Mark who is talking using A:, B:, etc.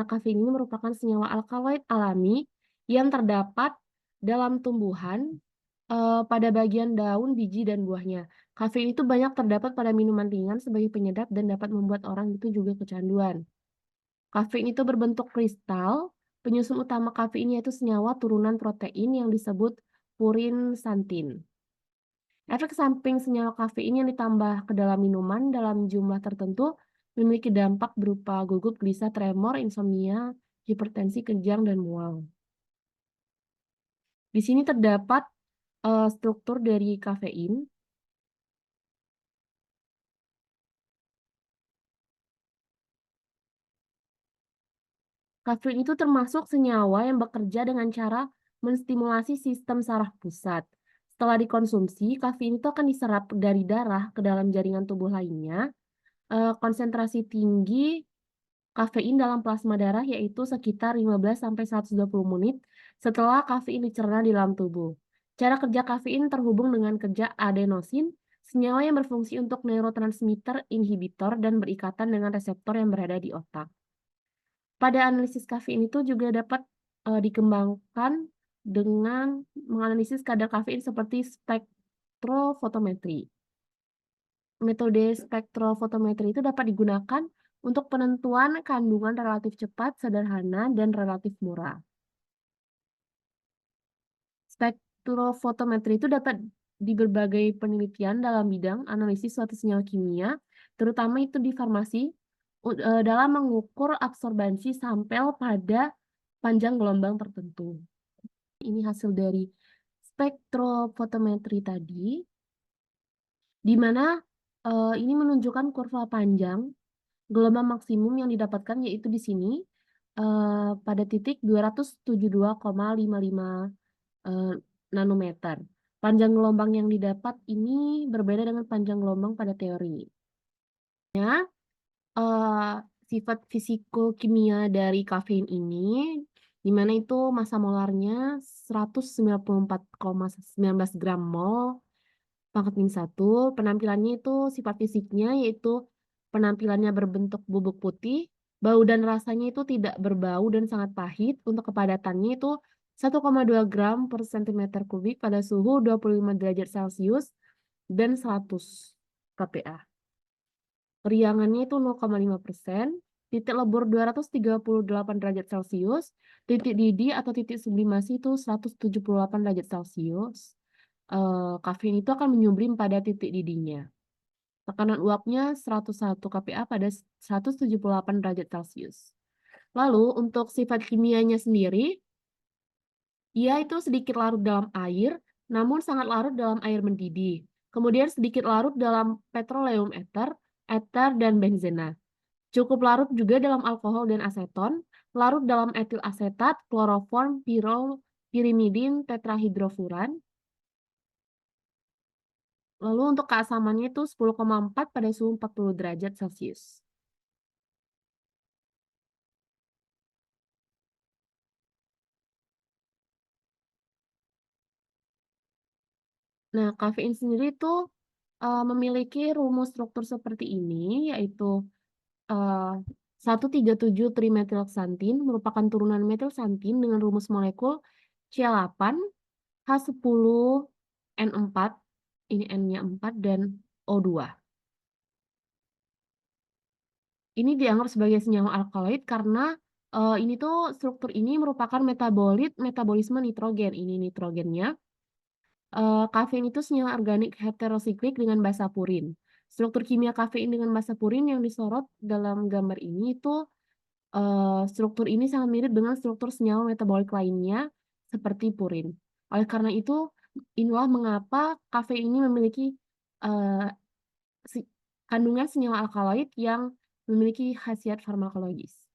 A: Kafein ini merupakan senyawa alkaloid alami yang terdapat dalam tumbuhan, pada bagian daun, biji, dan buahnya. Kafein itu banyak terdapat pada minuman ringan sebagai penyedap dan dapat membuat orang itu juga kecanduan. Kafein itu berbentuk kristal, penyusun utama kafein yaitu senyawa turunan protein yang disebut purin santin. Efek samping senyawa kafein yang ditambah ke dalam minuman dalam jumlah tertentu memiliki dampak berupa gugup, gelisah, tremor, insomnia, hipertensi, kejang, dan mual. Di sini terdapat struktur dari kafein. Kafein itu termasuk senyawa yang bekerja dengan cara menstimulasi sistem saraf pusat. Setelah dikonsumsi, kafein itu akan diserap dari darah ke dalam jaringan tubuh lainnya. Konsentrasi tinggi kafein dalam plasma darah yaitu sekitar 15-120 menit setelah kafein dicerna di dalam tubuh. Cara kerja kafein terhubung dengan kerja adenosin, senyawa yang berfungsi untuk neurotransmitter inhibitor dan berikatan dengan reseptor yang berada di otak. Pada analisis kafein itu juga dapat dikembangkan dengan menganalisis kadar kafein seperti spektrofotometri. Metode spektrofotometri itu dapat digunakan untuk penentuan kandungan relatif cepat, sederhana, dan relatif murah. Spektrofotometri itu dapat di berbagai penelitian dalam bidang analisis suatu senyawa kimia, terutama itu di farmasi, dalam mengukur absorbansi sampel pada panjang gelombang tertentu. Ini hasil dari spektrofotometri tadi, di mana ini menunjukkan kurva panjang gelombang maksimum yang didapatkan yaitu di sini pada titik 272,55 nanometer. Panjang gelombang yang didapat ini berbeda dengan panjang gelombang pada teori. Sifat fisikokimia dari kafein ini, di mana itu massa molarnya 194,19 gram mol pangkat min 1. Penampilannya itu sifat fisiknya yaitu penampilannya berbentuk bubuk putih, bau dan rasanya itu tidak berbau dan sangat pahit. Untuk kepadatannya itu 1,2 gram per centimeter kubik pada suhu 25 derajat Celcius dan 100 kPa. Periangannya itu 0,5%, titik lebur 238 derajat Celcius, titik didih atau titik sublimasi itu 178 derajat Celcius. Kafein itu akan menyublim pada titik didihnya. Tekanan uapnya 101 kPa pada 178 derajat Celcius. Lalu untuk sifat kimianya sendiri, ia itu sedikit larut dalam air, namun sangat larut dalam air mendidih. Kemudian sedikit larut dalam petroleum ether, dan benzena. Cukup larut juga dalam alkohol dan aseton, larut dalam etil asetat, kloroform, pirol, pirimidin, tetrahidrofuran. Lalu untuk keasamannya itu 10,4 pada suhu 40 derajat Celcius. Nah, kafein sendiri itu memiliki rumus struktur seperti ini, yaitu 137 trimetilxantin merupakan turunan metilxantin dengan rumus molekul C8, H10, N4, ini N-nya 4, dan O2. Ini dianggap sebagai senyawa alkaloid karena ini tuh struktur ini merupakan metabolisme nitrogen. Ini nitrogennya. Kafein itu senyawa organik heterosiklik dengan basa purin. Struktur kimia kafein dengan basa purin yang disorot dalam gambar ini itu struktur ini sangat mirip dengan struktur senyawa metabolik lainnya seperti purin. Oleh karena itu, inilah mengapa kafein ini memiliki kandungan senyawa alkaloid yang memiliki khasiat farmakologis.